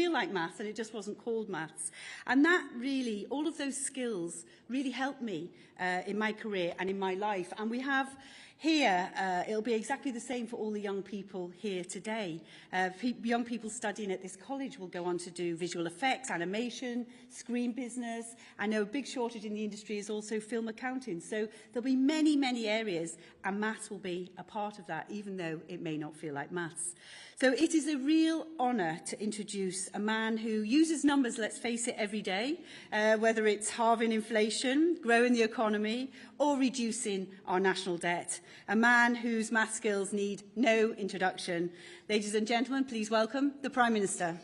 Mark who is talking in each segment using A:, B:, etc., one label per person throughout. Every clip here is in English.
A: feel like maths and it just wasn't called maths. And that really, all of those skills really helped me in my career and in my life. And we have here, it'll be exactly the same for all the young people here today. Young people studying at this college will go on to do visual effects, animation, screen business. I know a big shortage in the industry is also film accounting. So there'll be many, many areas, and maths will be a part of that, even though it may not feel like maths. So it is a real honour to introduce a man who uses numbers, let's face it, every day, whether it's halving inflation, growing the economy, or reducing our national debt. A man whose math skills need no introduction. Ladies and gentlemen, please welcome the Prime Minister.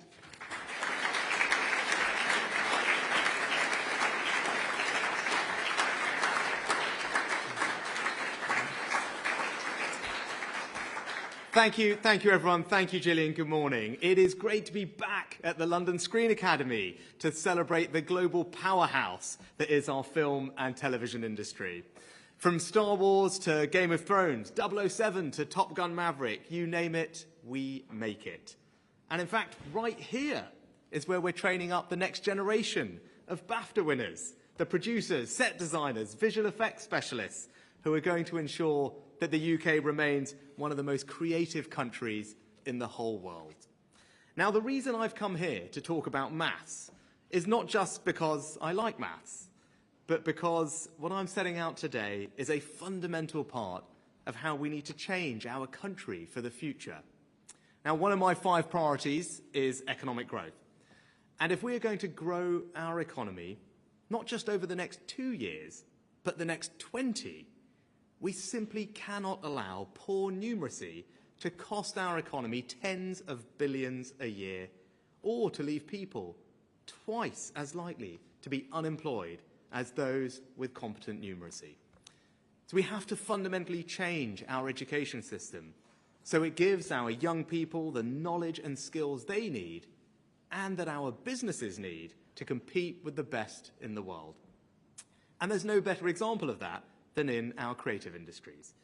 B: Thank you everyone. Thank you, Gillian. Good morning. It is great to be back at the London Screen Academy to celebrate the global powerhouse that is our film and television industry. From Star Wars to Game of Thrones, 007 to Top Gun Maverick, you name it, we make it. And in fact, right here is where we're training up the next generation of BAFTA winners, the producers, set designers, visual effects specialists, who are going to ensure that the UK remains one of the most creative countries in the whole world. Now, the reason I've come here to talk about maths is not just because I like maths, but because what I'm setting out today is a fundamental part of how we need to change our country for the future. Now, one of my 5 priorities is economic growth. And if we are going to grow our economy, not just over the next 2 years, but the next 20, we simply cannot allow poor numeracy to cost our economy tens of billions a year, or to leave people twice as likely to be unemployed as those with competent numeracy. So we have to fundamentally change our education system so it gives our young people the knowledge and skills they need and that our businesses need to compete with the best in the world. And there's no better example of that than in our creative industries.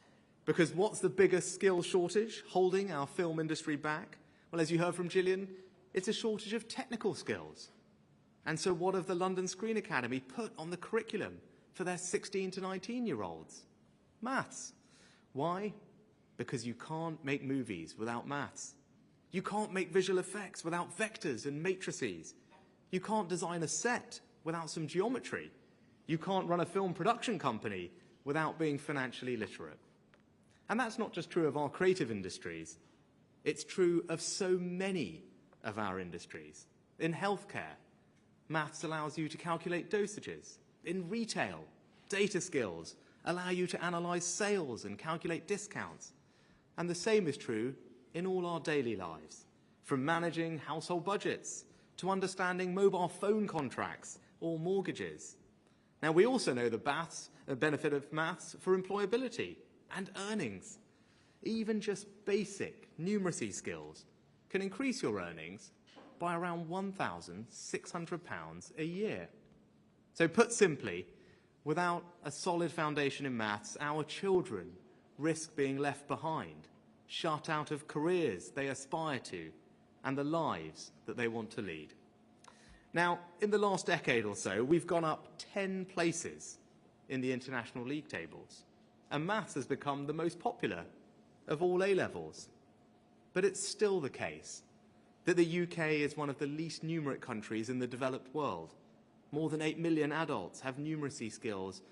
B: Because what's the biggest skill shortage holding our film industry back? Well, as you heard from Gillian, it's a shortage of technical skills. And so what have the London Screen Academy put on the curriculum for their 16 to 19-year-olds? Maths. Why? Because you can't make movies without maths. You can't make visual effects without vectors and matrices. You can't design a set without some geometry. You can't run a film production company without being financially literate. And that's not just true of our creative industries. It's true of so many of our industries. In healthcare, maths allows you to calculate dosages. In retail, data skills allow you to analyze sales and calculate discounts. And the same is true in all our daily lives, from managing household budgets to understanding mobile phone contracts or mortgages. Now, we also know the benefit of maths for employability and earnings. Even just basic numeracy skills can increase your earnings by around £1,600 a year. So put simply, without a solid foundation in maths, our children risk being left behind, shut out of careers they aspire to, and the lives that they want to lead. Now, in the last decade or so, we've gone up 10 places in the international league tables, and maths has become the most popular of all A-levels. But it's still the case that the UK is one of the least numerate countries in the developed world. More than 8 million adults have numeracy skills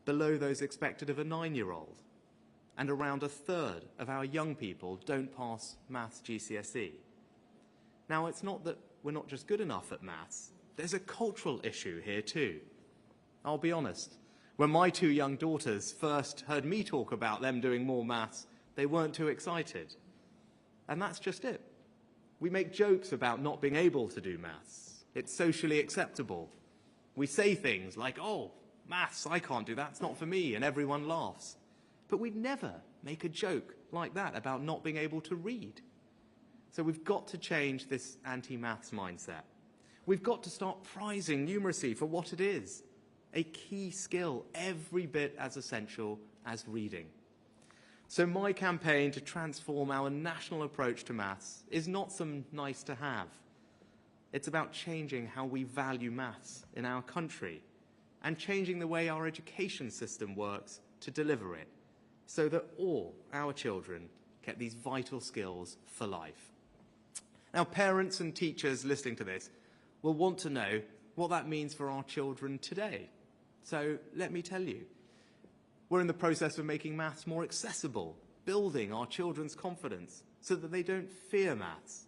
B: below those expected of a 9-year-old. And around a third of our young people don't pass maths GCSE. Now, it's not that we're not just good enough at maths. There's a cultural issue here too. I'll be honest. When my 2 young daughters first heard me talk about them doing more maths, they weren't too excited. And that's just it. We make jokes about not being able to do maths. It's socially acceptable. We say things like, oh, maths, I can't do that, it's not for me, and everyone laughs. But we'd never make a joke like that about not being able to read. So we've got to change this anti-maths mindset. We've got to start prizing numeracy for what it is, a key skill every bit as essential as reading. So my campaign to transform our national approach to maths is not some nice to have. It's about changing how we value maths in our country and changing the way our education system works to deliver it so that all our children get these vital skills for life. Now, parents and teachers listening to this will want to know what that means for our children today. So let me tell you. We're in the process of making maths more accessible, building our children's confidence so that they don't fear maths.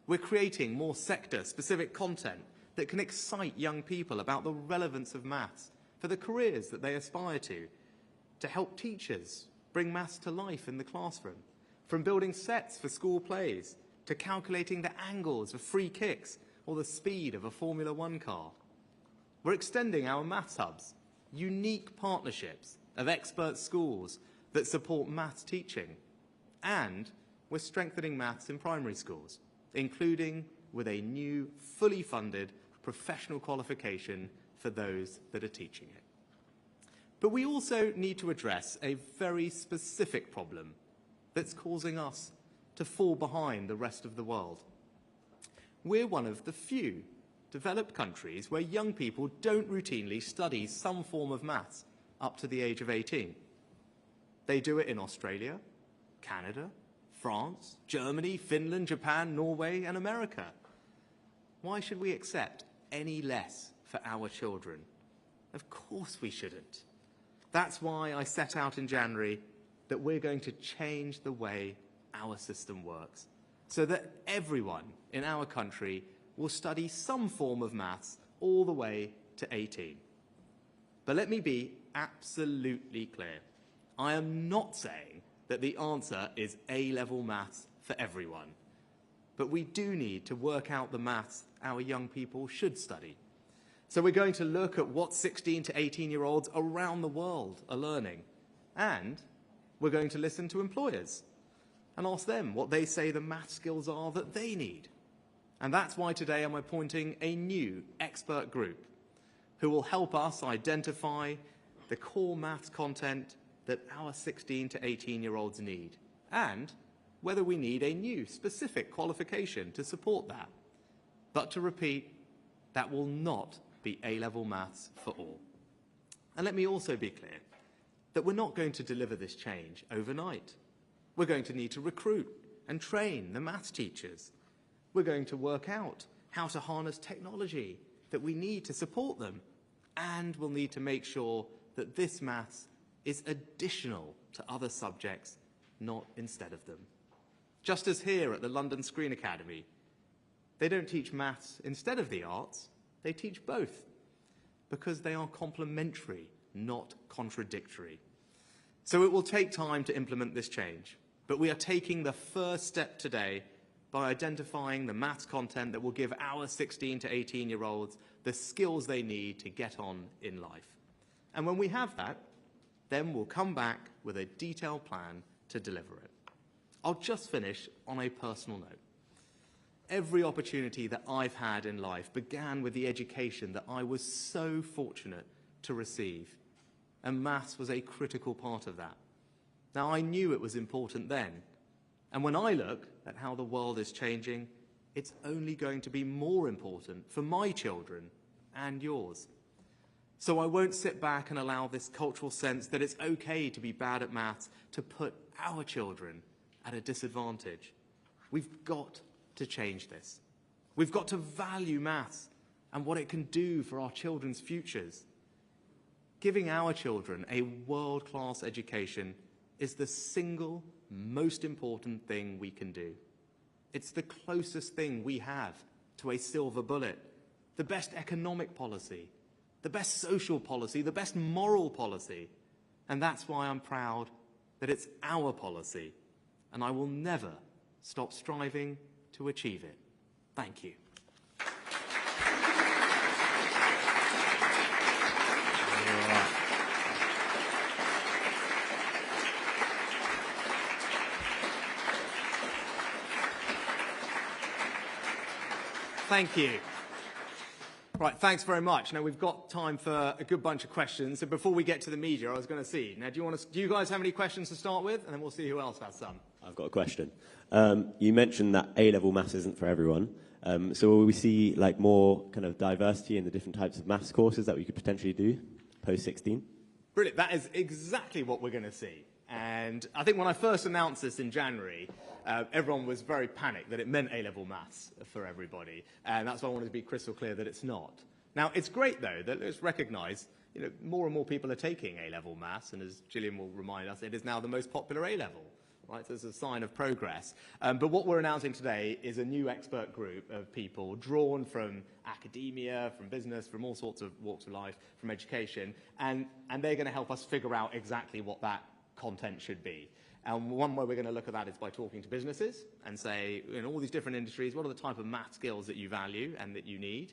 B: We're creating more sector-specific content that can excite young people about the relevance of maths for the careers that they aspire to help teachers bring maths to life in the classroom, from building sets for school plays to calculating the angles of free kicks or the speed of a Formula One car. We're extending our maths hubs, unique partnerships of expert schools that support maths teaching, and we're strengthening maths in primary schools, including with a new, fully funded professional qualification for those that are teaching it. But we also need to address a very specific problem that's causing us to fall behind the rest of the world. We're one of the few developed countries where young people don't routinely study some form of maths up to the age of 18. They do it in Australia, Canada, France, Germany, Finland, Japan, Norway, and America. Why should we accept any less for our children? Of course we shouldn't. That's why I set out in January that we're going to change the way our system works, so that everyone in our country will study some form of maths all the way to 18. But let me be absolutely clear. I am not saying that the answer is A-level maths for everyone. But we do need to work out the maths our young people should study. So we're going to look at what 16 to 18-year-olds around the world are learning. And we're going to listen to employers and ask them what they say the math skills are that they need. And that's why today I'm appointing a new expert group who will help us identify the core maths content that our 16 to 18-year-olds need, and whether we need a new specific qualification to support that. But to repeat, that will not be A-level maths for all. And let me also be clear that we're not going to deliver this change overnight. We're going to need to recruit and train the maths teachers. We're going to work out how to harness technology that we need to support them. And we'll need to make sure that this maths is additional to other subjects, not instead of them. Just as here at the London Screen Academy, they don't teach maths instead of the arts, they teach both, because they are complementary, not contradictory. So it will take time to implement this change, but we are taking the first step today by identifying the maths content that will give our 16 to 18-year-olds the skills they need to get on in life. And when we have that, then we'll come back with a detailed plan to deliver it. I'll just finish on a personal note. Every opportunity that I've had in life began with the education that I was so fortunate to receive, and maths was a critical part of that. Now, I knew it was important then, and when I look at how the world is changing, it's only going to be more important for my children and yours. So I won't sit back and allow this cultural sense that it's okay to be bad at maths to put our children at a disadvantage. We've got to change this. We've got to value maths and what it can do for our children's futures. Giving our children a world-class education is the single most important thing we can do. It's the closest thing we have to a silver bullet, the best economic policy, the best social policy, the best moral policy. And that's why I'm proud that it's our policy, and I will never stop striving to achieve it. Thank you. Thank you. Right, thanks very much. Now, we've got time for a good bunch of questions. So before we get to the media, I was going to see. Now, do you guys have any questions to start with? And then we'll see who else has some.
C: I've got a question. You mentioned that A-level maths isn't for everyone. So will we see like more kind of diversity in the different types of maths courses that we could potentially do post-16?
B: Brilliant. That is exactly what we're going to see. And I think when I first announced this in January, everyone was very panicked that it meant A-level maths for everybody. And that's why I wanted to be crystal clear that it's not. Now, it's great, though, that let's recognise, more and more people are taking A-level maths. And as Gillian will remind us, it is now the most popular A-level. Right, so it's a sign of progress. But what we're announcing today is a new expert group of people drawn from academia, from business, from all sorts of walks of life, from education, and they're going to help us figure out exactly what that content should be. And one way we're going to look at that is by talking to businesses and say, in all these different industries, what are the type of math skills that you value and that you need?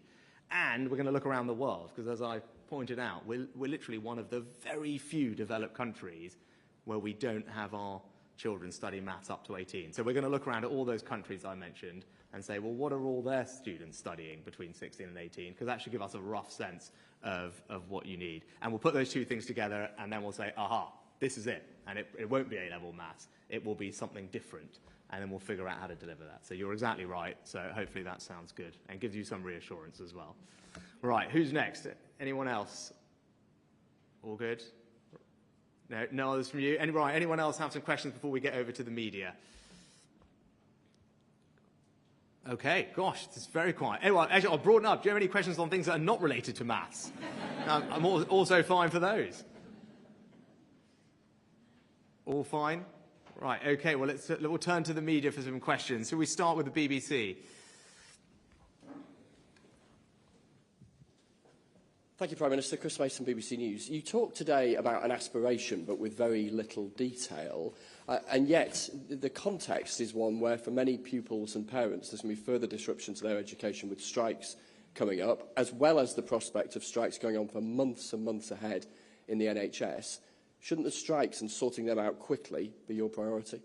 B: And we're going to look around the world, because as I pointed out, we're literally one of the very few developed countries where we don't have our children study maths up to 18. So we're going to look around at all those countries I mentioned and say, well, what are all their students studying between 16 and 18? Because that should give us a rough sense of what you need. And we'll put those two things together, and then we'll say, aha, this is it. And it won't be A-level maths. It will be something different. And then we'll figure out how to deliver that. So you're exactly right. So hopefully that sounds good and gives you some reassurance as well. Right, who's next? Anyone else? All good? No others from you? Anyone else have some questions before we get over to the media? Okay, gosh, it's very quiet. Anyway, actually, I'll broaden up. Do you have any questions on things that are not related to maths? I'm also fine for those. All fine? Right, okay, well, we'll turn to the media for some questions. So we start with the BBC.
D: Thank you, Prime Minister. Chris Mason, BBC News. You talked today about an aspiration, but with very little detail. And yet, the context is one where, for many pupils and parents, there's going to be further disruption to their education with strikes coming up, as well as the prospect of strikes going on for months and months ahead in the NHS. Shouldn't the strikes and sorting them out quickly be your priority?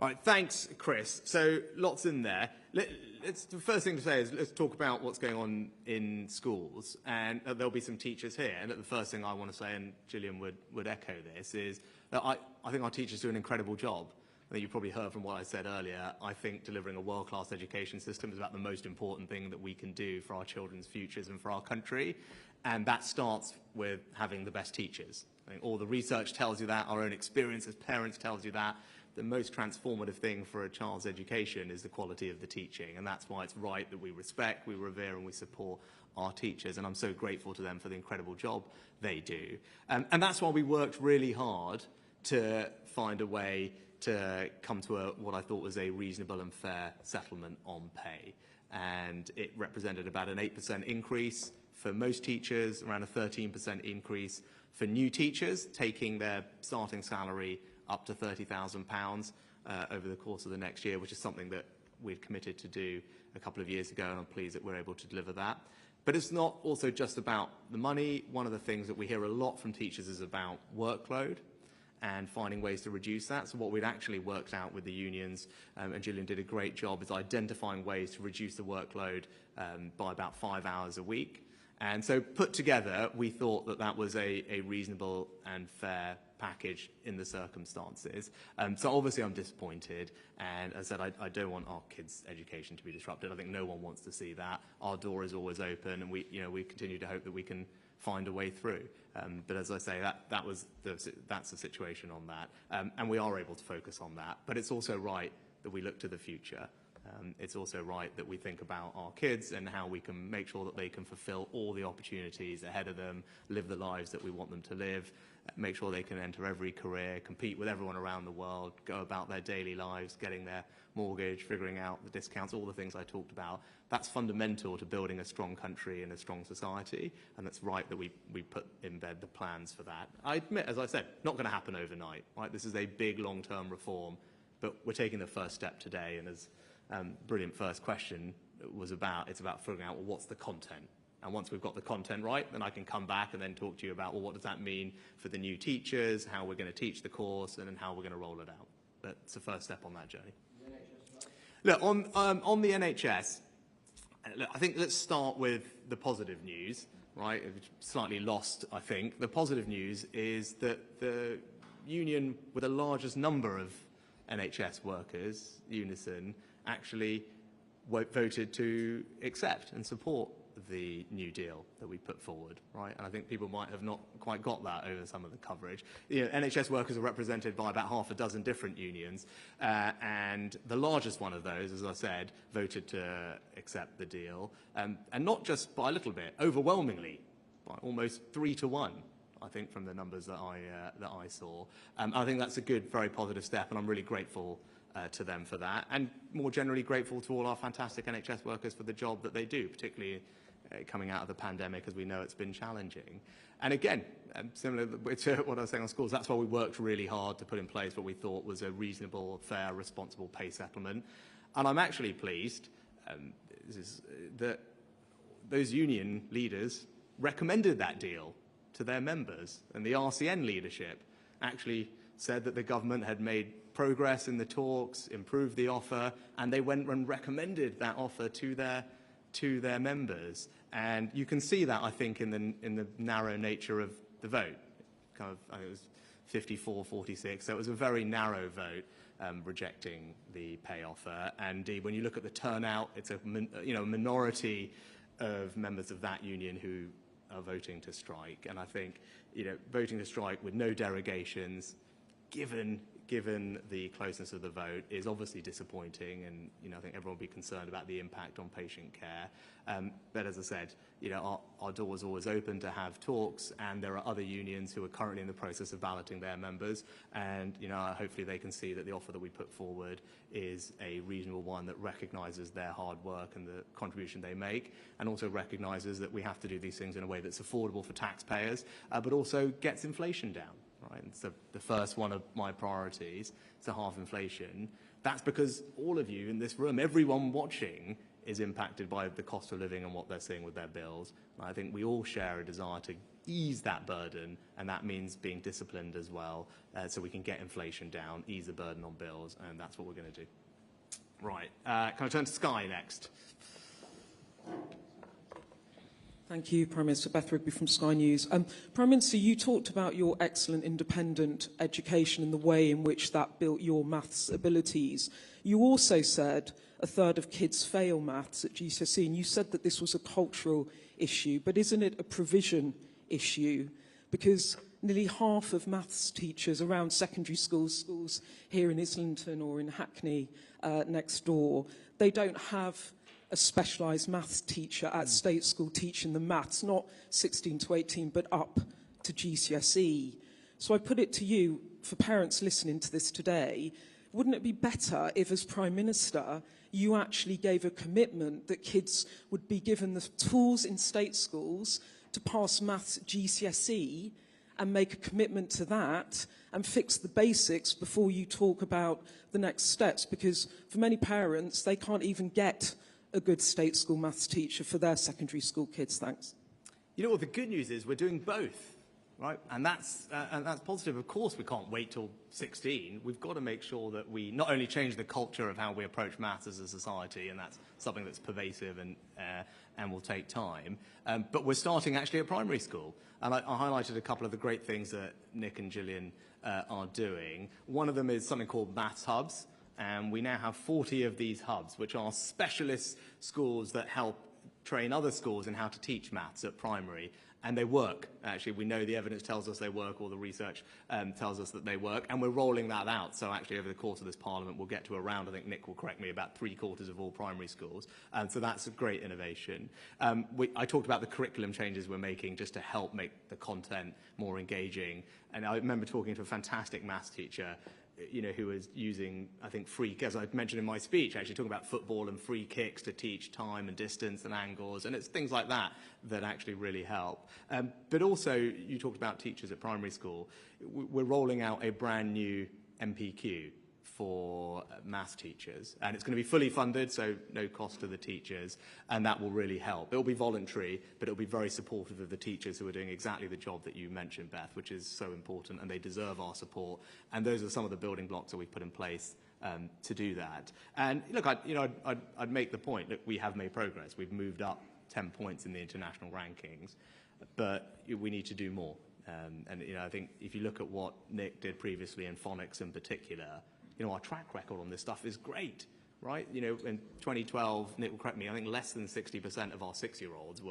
B: Right, thanks, Chris. So lots in there. The first thing to say is let's talk about what's going on in schools. And there'll be some teachers here. And the first thing I want to say, and Gillian would echo this, is that I think our teachers do an incredible job. I think you probably heard from what I said earlier. I think delivering a world-class education system is about the most important thing that we can do for our children's futures and for our country. And that starts with having the best teachers. I think all the research tells you that. Our own experience as parents tells you that. The most transformative thing for a child's education is the quality of the teaching, and that's why it's right that we respect, we revere, and we support our teachers, and I'm so grateful to them for the incredible job they do. And that's why we worked really hard to find a way to come to what I thought was a reasonable and fair settlement on pay. And it represented about an 8% increase for most teachers, around a 13% increase for new teachers, taking their starting salary up to £30,000 over the course of the next year, which is something that we'd committed to do a couple of years ago, and I'm pleased that we're able to deliver that. But it's not also just about the money. One of the things that we hear a lot from teachers is about workload and finding ways to reduce that. So what we'd actually worked out with the unions, and Gillian did a great job, is identifying ways to reduce the workload by about 5 hours a week. And so put together, we thought that that was a reasonable and fair package in the circumstances. So obviously I'm disappointed, and as I said, I don't want our kids' education to be disrupted. I think no one wants to see that. Our door is always open, and we continue to hope that we can find a way through. But as I say, that's the situation on that, and we are able to focus on that. But it's also right that we look to the future. It's also right that we think about our kids and how we can make sure that they can fulfill all the opportunities ahead of them, live the lives that we want them to live, make sure they can enter every career, compete with everyone around the world, go about their daily lives, getting their mortgage, figuring out the discounts, all the things I talked about. That's fundamental to building a strong country and a strong society, and it's right that we embed the plans for that. I admit, as I said, not going to happen overnight. Right? This is a big long-term reform, but we're taking the first step today, and as brilliant first question was about, it's about figuring out, well, what's the content? And once we've got the content right, then I can come back and then talk to you about, well, what does that mean for the new teachers, how we're going to teach the course, and then how we're going to roll it out. But it's the first step on that journey. Look, on the NHS, look, I think let's start with the positive news, right? Slightly lost, I think. The positive news is that the union with the largest number of NHS workers, Unison, actually voted to accept and support the New Deal that we put forward, right? And I think people might have not quite got that over some of the coverage. You know, NHS workers are represented by about half a dozen different unions, and the largest one of those, as I said, voted to accept the deal, and not just by a little bit, overwhelmingly, by almost 3-1. I think from the numbers that I saw. I think that's a good, very positive step, and I'm really grateful to them for that, and more generally grateful to all our fantastic NHS workers for the job that they do, particularly coming out of the pandemic, as we know it's been challenging. And again, similar to what I was saying on schools, that's why we worked really hard to put in place what we thought was a reasonable, fair, responsible pay settlement. And I'm actually pleased that those union leaders recommended that deal to their members, and the RCN leadership actually said that the government had made progress in the talks, improved the offer, and they went and recommended that offer to their members. And you can see that, I think, in the narrow nature of the vote. Kind of, I think it was 54-46, so it was a very narrow vote rejecting the pay offer. And indeed, when you look at the turnout, it's a minority of members of that union who are voting to strike. And I think, voting to strike with no derogations, given the closeness of the vote, is obviously disappointing, and I think everyone will be concerned about the impact on patient care. But as I said, our door is always open to have talks, and there are other unions who are currently in the process of balloting their members, and hopefully they can see that the offer that we put forward is a reasonable one that recognises their hard work and the contribution they make, and also recognises that we have to do these things in a way that's affordable for taxpayers, but also gets inflation down. Right? And so the first one of my priorities to halve inflation. That's because all of you in this room, everyone watching, is impacted by the cost of living and what they're seeing with their bills. And I think we all share a desire to ease that burden, and that means being disciplined as well, so we can get inflation down, ease the burden on bills, and that's what we're going to do. Right. Can I turn to Sky next?
E: Thank you, Prime Minister. Beth Rigby from Sky News. Prime Minister, you talked about your excellent independent education and the way in which that built your maths abilities. You also said a third of kids fail maths at GCSE, and you said that this was a cultural issue, but isn't it a provision issue? Because nearly half of maths teachers around secondary schools here in Islington or in Hackney next door, they don't have a specialised maths teacher at state school teaching the maths, not 16 to 18, but up to GCSE. So I put it to you, for parents listening to this today, wouldn't it be better if, as Prime Minister, you actually gave a commitment that kids would be given the tools in state schools to pass maths at GCSE, and make a commitment to that and fix the basics before you talk about the next steps? Because for many parents, they can't even get a good state school maths teacher for their secondary school kids. Thanks.
B: You know what, the good news is we're doing both, right? And that's positive. Of course, we can't wait till 16. We've got to make sure that we not only change the culture of how we approach maths as a society, and that's something that's pervasive and will take time, but we're starting actually at primary school. And I highlighted a couple of the great things that Nick and Gillian are doing. One of them is something called Maths Hubs. And we now have 40 of these hubs, which are specialist schools that help train other schools in how to teach maths at primary. And they work. Actually, we know the evidence tells us they work, or the research tells us that they work, and we're rolling that out. So actually, over the course of this Parliament, we'll get to around, I think Nick will correct me, about 3/4 of all primary schools. So that's a great innovation. I talked about the curriculum changes we're making just to help make the content more engaging. And I remember talking to a fantastic maths teacher who was using, I think, as I mentioned in my speech, actually talking about football and free kicks to teach time and distance and angles, and it's things like that that actually really help. But also, you talked about teachers at primary school. We're rolling out a brand new MPQ for maths teachers, and it's going to be fully funded, so no cost to the teachers, and that will really help. It'll be voluntary, but it'll be very supportive of the teachers who are doing exactly the job that you mentioned, Beth, which is so important, and they deserve our support. And those are some of the building blocks that we've put in place to do that. And look, I'd make the point that we have made progress. We've moved up 10 points in the international rankings, but we need to do more. And I think if you look at what Nick did previously in phonics in particular, our track record on this stuff is great. right? You know, in 2012, Nick will correct me, I think less than 60% of our 6-year-olds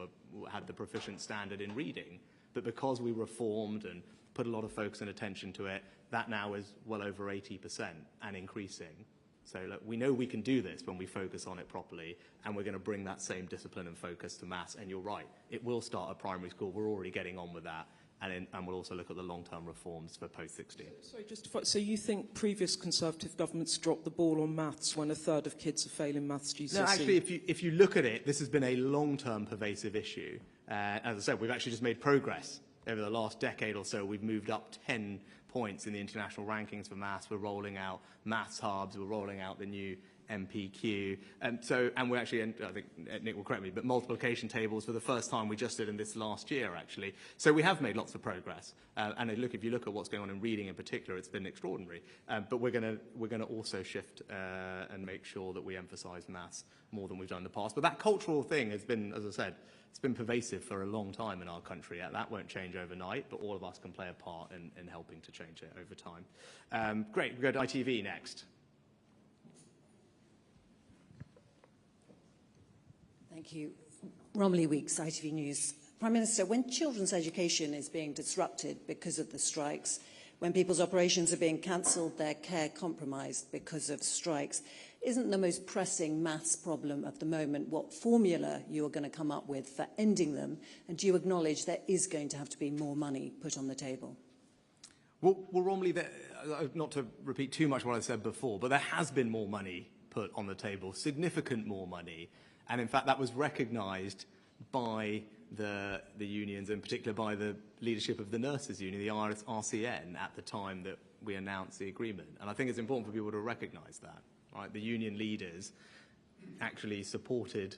B: had the proficient standard in reading. But because we reformed and put a lot of focus and attention to it, that now is well over 80% and increasing. So look, we know we can do this when we focus on it properly, and we're going to bring that same discipline and focus to maths. And you're right, it will start at primary school. We're already getting on with that. And we'll also look at the long-term reforms for post-16.
E: So you think previous Conservative governments dropped the ball on maths when a third of kids are failing maths GCSE?
B: No, actually, if you look at it, this has been a long-term pervasive issue. As I said, we've actually just made progress over the last decade or so. We've moved up 10 points in the international rankings for maths. We're rolling out maths hubs. We're rolling out the new MPQ. And we're actually, and I think Nick will correct me, but multiplication tables for the first time we just did in this last year, actually. So we have made lots of progress. And look, if you look at what's going on in reading in particular, it's been extraordinary. But we're going to also shift and make sure that we emphasise maths more than we've done in the past. But that cultural thing has been, as I said, it's been pervasive for a long time in our country. That won't change overnight, but all of us can play a part in helping to change it over time. Great, we go to ITV next.
F: Thank you. Romilly Weeks, ITV News. Prime Minister, when children's education is being disrupted because of the strikes, when people's operations are being cancelled, their care compromised because of strikes, isn't the most pressing maths problem of the moment what formula you are going to come up with for ending them? And do you acknowledge there is going to have to be more money put on the table?
B: Well Romilly, not to repeat too much what I said before, but there has been more money put on the table, significant more money. And in fact, that was recognised by the unions, in particular by the leadership of the nurses union, the RCN, at the time that we announced the agreement. And I think it's important for people to recognise that. Right? The union leaders actually supported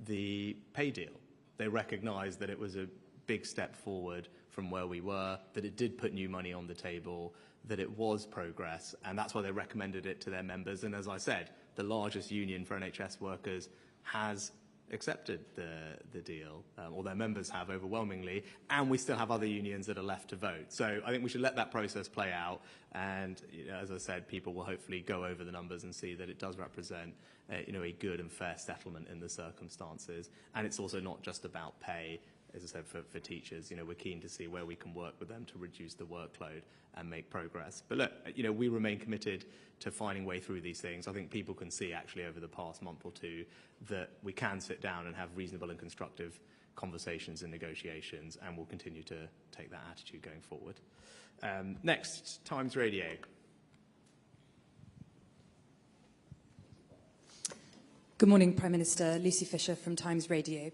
B: the pay deal. They recognised that it was a big step forward from where we were, that it did put new money on the table, that it was progress, and that's why they recommended it to their members. And as I said, the largest union for NHS workers has accepted the deal, or their members have overwhelmingly, and we still have other unions that are left to vote. So I think we should let that process play out, and as I said, people will hopefully go over the numbers and see that it does represent a good and fair settlement in the circumstances. And it's also not just about pay. As I said, for teachers, we're keen to see where we can work with them to reduce the workload and make progress. But look, we remain committed to finding a way through these things. I think people can see actually over the past month or two that we can sit down and have reasonable and constructive conversations and negotiations, and we'll continue to take that attitude going forward. Next, Times Radio.
G: Good morning, Prime Minister. Lucy Fisher from Times Radio.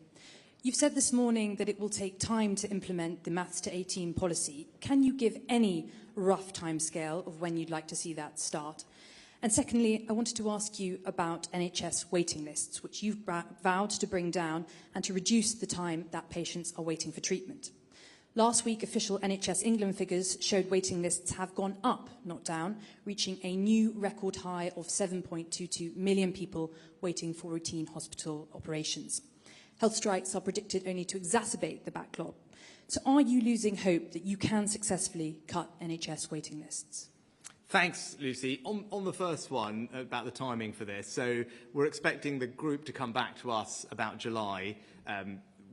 G: You've said this morning that it will take time to implement the Maths to 18 policy. Can you give any rough timescale of when you'd like to see that start? And secondly, I wanted to ask you about NHS waiting lists, which you've vowed to bring down and to reduce the time that patients are waiting for treatment. Last week, official NHS England figures showed waiting lists have gone up, not down, reaching a new record high of 7.22 million people waiting for routine hospital operations. Health strikes are predicted only to exacerbate the backlog. So are you losing hope that you can successfully cut NHS waiting lists?
B: Thanks, Lucy. On the first one, about the timing for this, so we're expecting the group to come back to us about July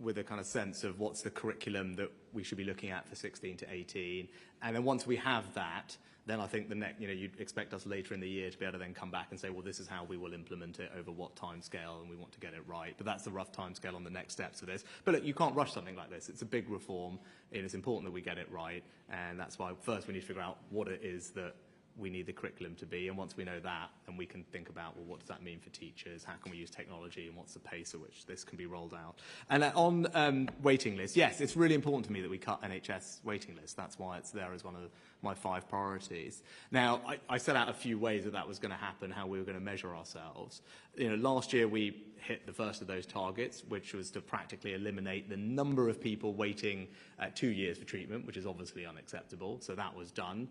B: with a kind of sense of what's the curriculum that we should be looking at for 16 to 18. And then once we have that, then I think the next, you'd expect us later in the year to be able to then come back and say, well, this is how we will implement it over what time scale, and we want to get it right. But that's the rough time scale on the next steps of this. But look, you can't rush something like this. It's a big reform, and it's important that we get it right. And that's why first we need to figure out what it is that we need the curriculum to be. And once we know that, then we can think about, well, what does that mean for teachers? How can we use technology? And what's the pace at which this can be rolled out? And on waiting lists, yes, it's really important to me that we cut NHS waiting lists. That's why it's there as one of my 5 priorities. Now, I set out a few ways that was going to happen, how we were going to measure ourselves. Last year we hit the first of those targets, which was to practically eliminate the number of people waiting 2 years for treatment, which is obviously unacceptable. So that was done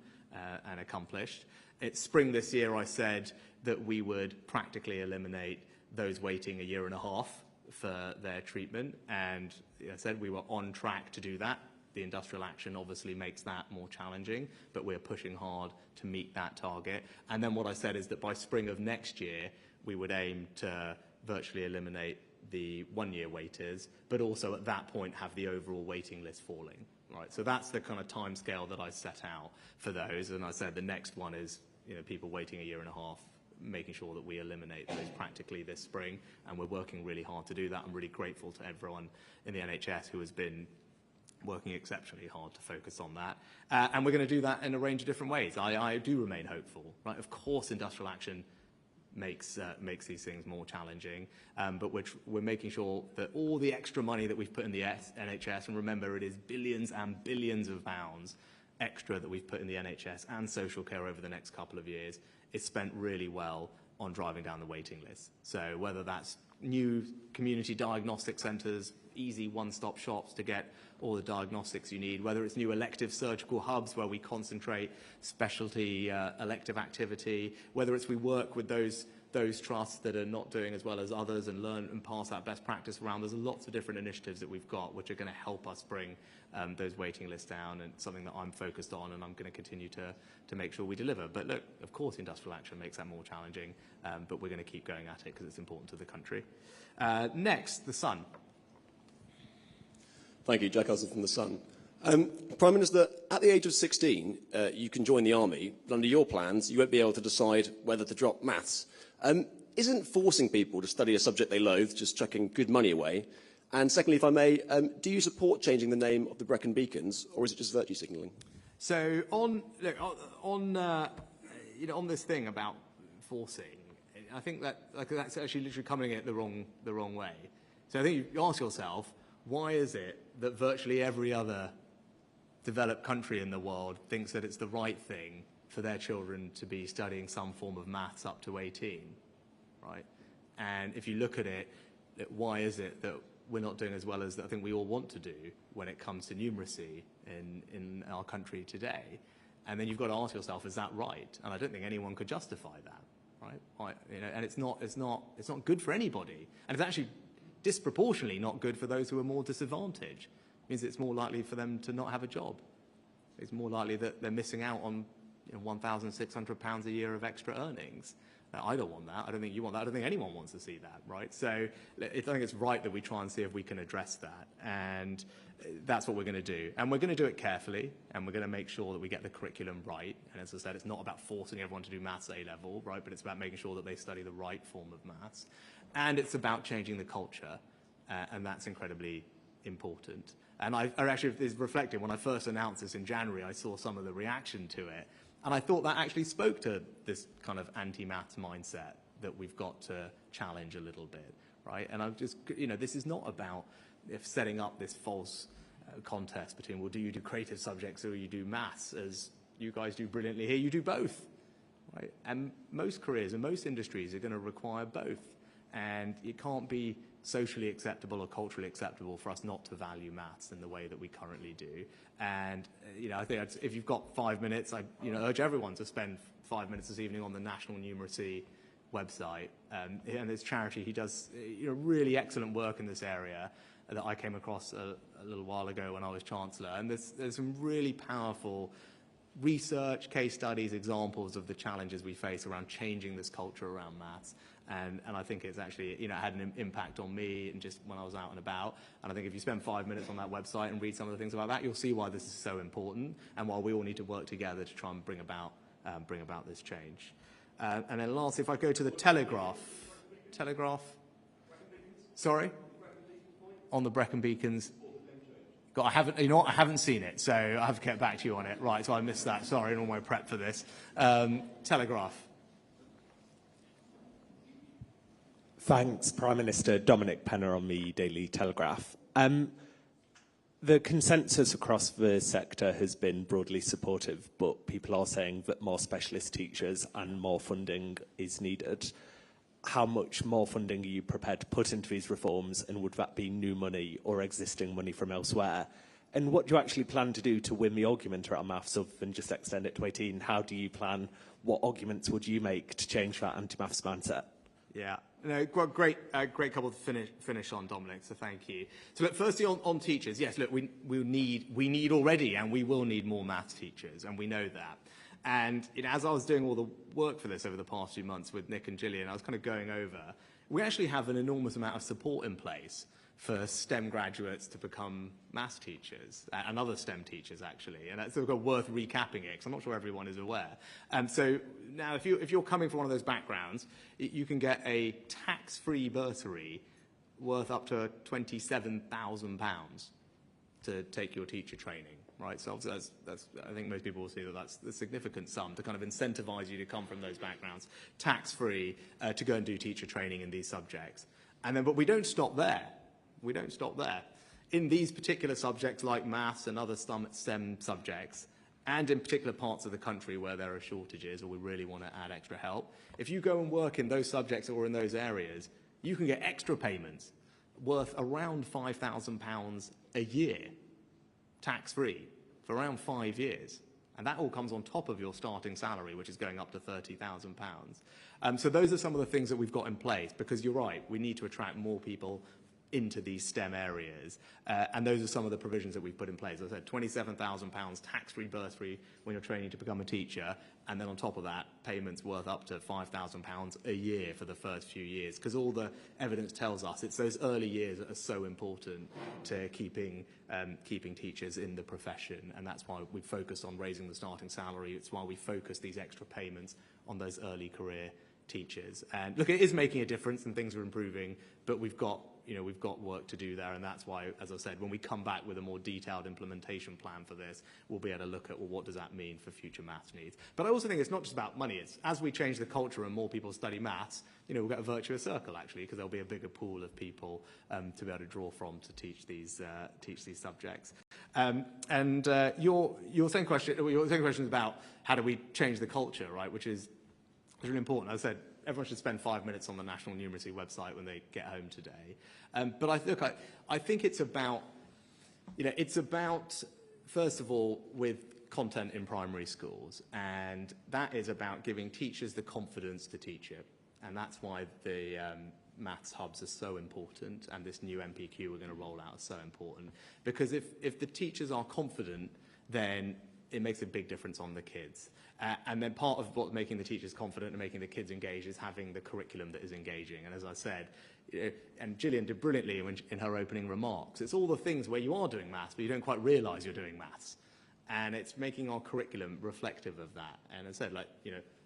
B: and accomplished. At spring this year, I said that we would practically eliminate those waiting 1.5 years for their treatment, and I said we were on track to do that. The industrial action obviously makes that more challenging, but we're pushing hard to meet that target. And then what I said is that by spring of next year, we would aim to virtually eliminate the one-year waiters, but also at that point have the overall waiting list falling. Right, so that's the kind of timescale that I set out for those, and I said the next one is, you know, people waiting a year and a half, making sure that we eliminate those practically this spring, and we're working really hard to do that. I'm really grateful to everyone in the NHS who has been working exceptionally hard to focus on that, and we're going to do that in a range of different ways. I do remain hopeful. Right, of course, industrial action makes these things more challenging, but we're making sure that all the extra money that we've put in the NHS, and remember it is billions and billions of pounds extra that we've put in the NHS and social care over the next couple of years, is spent really well on driving down the waiting list. So whether that's new community diagnostic centres, easy one-stop shops to get all the diagnostics you need, whether it's new elective surgical hubs where we concentrate specialty elective activity, whether it's we work with those trusts that are not doing as well as others and learn and pass that best practice around. There's lots of different initiatives that we've got which are going to help us bring those waiting lists down, and something that I'm focused on and I'm going to continue to make sure we deliver. But look, of course industrial action makes that more challenging, but we're going to keep going at it because it's important to the country. Next, the Sun.
H: Thank you, Jack Hudson from The Sun. Prime Minister, at the age of 16, you can join the army, but under your plans, you won't be able to decide whether to drop maths. Isn't forcing people to study a subject they loathe just chucking good money away? And secondly, if I may, do you support changing the name of the Brecon Beacons, or is it just virtue signalling?
B: So on this thing about forcing, I think that's actually literally coming at it the wrong way. So I think you ask yourself, why is it that virtually every other developed country in the world thinks that it's the right thing for their children to be studying some form of maths up to 18, right? And if you look at it, why is it that we're not doing as well as I think we all want to do when it comes to numeracy in our country today? And then you've got to ask yourself, is that right? And I don't think anyone could justify that, right? And it's not good for anybody, and it's actually disproportionately not good for those who are more disadvantaged. It means it's more likely for them to not have a job. It's more likely that they're missing out on £1,600 a year of extra earnings. I don't want that. I don't think you want that. I don't think anyone wants to see that, right? So I think it's right that we try and see if we can address that. And that's what we're going to do. And we're going to do it carefully, and we're going to make sure that we get the curriculum right. And as I said, it's not about forcing everyone to do maths A-level, right? But it's about making sure that they study the right form of maths. And it's about changing the culture, and that's incredibly important. And I actually is reflecting, when I first announced this in January, I saw some of the reaction to it. And I thought that actually spoke to this kind of anti-maths mindset that we've got to challenge a little bit, right? And I've just, this is not about setting up this false contest between, well, do you do creative subjects or you do maths, as you guys do brilliantly here? You do both, right? And most careers and most industries are going to require both. And it can't be socially acceptable or culturally acceptable for us not to value maths in the way that we currently do. And I think if you've got 5 minutes, I urge everyone to spend 5 minutes this evening on the National Numeracy website. And his charity, he does really excellent work in this area that I came across a little while ago when I was Chancellor. And there's some really powerful research, case studies, examples of the challenges we face around changing this culture around maths. And I think it's actually, had an impact on me and just when I was out and about. And I think if you spend 5 minutes on that website and read some of the things about that, you'll see why this is so important and why we all need to work together to try and bring about this change. And then lastly, if I go to the Telegraph. Sorry? On the Brecon Beacons. God, I haven't seen it, so I have to get back to you on it. Right, so I missed that. Sorry, in all my prep for this. Telegraph.
I: Thanks, Prime Minister. Dominic Penner on the Daily Telegraph. The consensus across the sector has been broadly supportive, but people are saying that more specialist teachers and more funding is needed. How much more funding are you prepared to put into these reforms, and would that be new money or existing money from elsewhere? And what do you actually plan to do to win the argument around maths other than just extend it to 18? How do you plan? What arguments would you make to change that anti-maths mindset?
B: Yeah, no, great couple to finish on, Dominic. So thank you. So look, firstly on teachers, yes. Look, we need already, and we will need more maths teachers, and we know that. And as I was doing all the work for this over the past few months with Nick and Gillian, I was kind of going over, we actually have an enormous amount of support in place for STEM graduates to become maths teachers and other STEM teachers, actually. And that's sort of worth recapping it, because I'm not sure everyone is aware. So now, if you're coming from one of those backgrounds, you can get a tax-free bursary worth up to £27,000 to take your teacher training, right? So obviously that's I think most people will see that that's a significant sum to kind of incentivize you to come from those backgrounds, tax-free, to go and do teacher training in these subjects. And then, but we don't stop there. We don't stop there. In these particular subjects like maths and other STEM subjects, and in particular parts of the country where there are shortages or we really want to add extra help, if you go and work in those subjects or in those areas, you can get extra payments worth around £5,000 a year, tax-free, for around 5 years. And that all comes on top of your starting salary, which is going up to £30,000. So those are some of the things that we've got in place, because you're right, we need to attract more people into these STEM areas. And those are some of the provisions that we've put in place. As I said, £27,000 tax-free bursary when you're training to become a teacher. And then on top of that, payments worth up to £5,000 a year for the first few years. Because all the evidence tells us it's those early years that are so important to keeping teachers in the profession. And that's why we focused on raising the starting salary. It's why we focus these extra payments on those early career teachers. And look, it is making a difference and things are improving, but we've got work to do there, and that's why, as I said, when we come back with a more detailed implementation plan for this, we'll be able to look at, well, what does that mean for future maths needs? But I also think it's not just about money. It's as we change the culture and more people study maths, we'll get a virtuous circle, actually, because there'll be a bigger pool of people to be able to draw from to teach these subjects. Your second question is about how do we change the culture, right? Which is really important. As I said, everyone should spend 5 minutes on the National Numeracy website when they get home today. But I think it's about, first of all, with content in primary schools, and that is about giving teachers the confidence to teach it. And that's why the maths hubs are so important, and this new MPQ we're going to roll out is so important. Because if the teachers are confident, then it makes a big difference on the kids. And then part of what's making the teachers confident and making the kids engaged is having the curriculum that is engaging. And as I said, and Gillian did brilliantly in her opening remarks, it's all the things where you are doing maths, but you don't quite realise you're doing maths. And it's making our curriculum reflective of that. And as I said,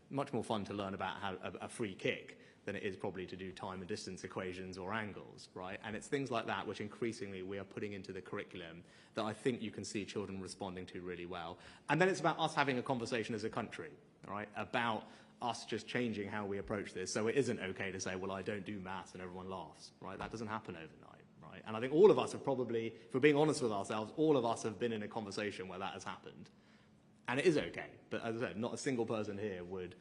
B: much more fun to learn about how a free kick than it is probably to do time and distance equations or angles, right? And it's things like that which increasingly we are putting into the curriculum that I think you can see children responding to really well. And then it's about us having a conversation as a country, right, about us just changing how we approach this. So it isn't okay to say, well, I don't do maths and everyone laughs, right? That doesn't happen overnight, right? And I think all of us have probably, if we're being honest with ourselves, all of us have been in a conversation where that has happened. And it is okay. But as I said, not a single person here would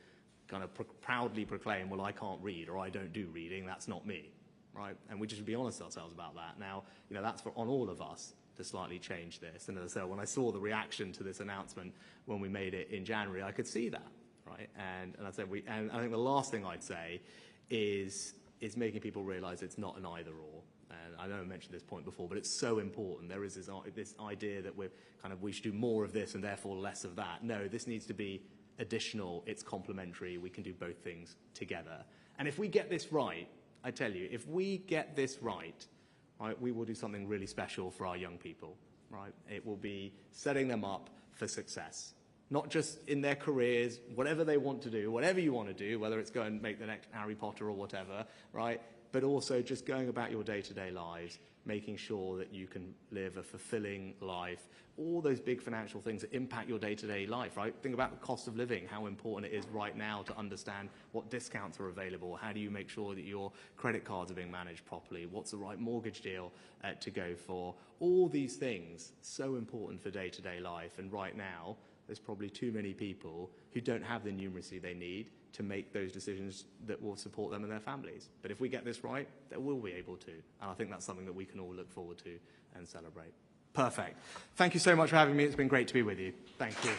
B: kind of proudly proclaim, well, I can't read or I don't do reading, that's not me, right? And we just should be honest with ourselves about that. Now, that's on all of us to slightly change this. And as I said, when I saw the reaction to this announcement when we made it in January, I could see that, right? And I said, and I think the last thing I'd say is making people realise it's not an either or. And I know I mentioned this point before, but it's so important. There is this idea that we should do more of this and therefore less of that. No, this needs to be additional, it's complementary, we can do both things together. And if we get this right, I tell you, if we get this right, we will do something really special for our young people, right? It will be setting them up for success, not just in their careers, whatever they want to do, whatever you want to do, whether it's go and make the next Harry Potter or whatever, right? But also just going about your day-to-day lives, making sure that you can live a fulfilling life, all those big financial things that impact your day-to-day life, right? Think about the cost of living, how important it is right now to understand what discounts are available. How do you make sure that your credit cards are being managed properly? What's the right mortgage deal to go for? All these things, so important for day-to-day life. And right now, there's probably too many people who don't have the numeracy they need to make those decisions that will support them and their families. But if we get this right, they will be able to. And I think that's something that we can all look forward to and celebrate. Perfect. Thank you so much for having me. It's been great to be with you. Thank you.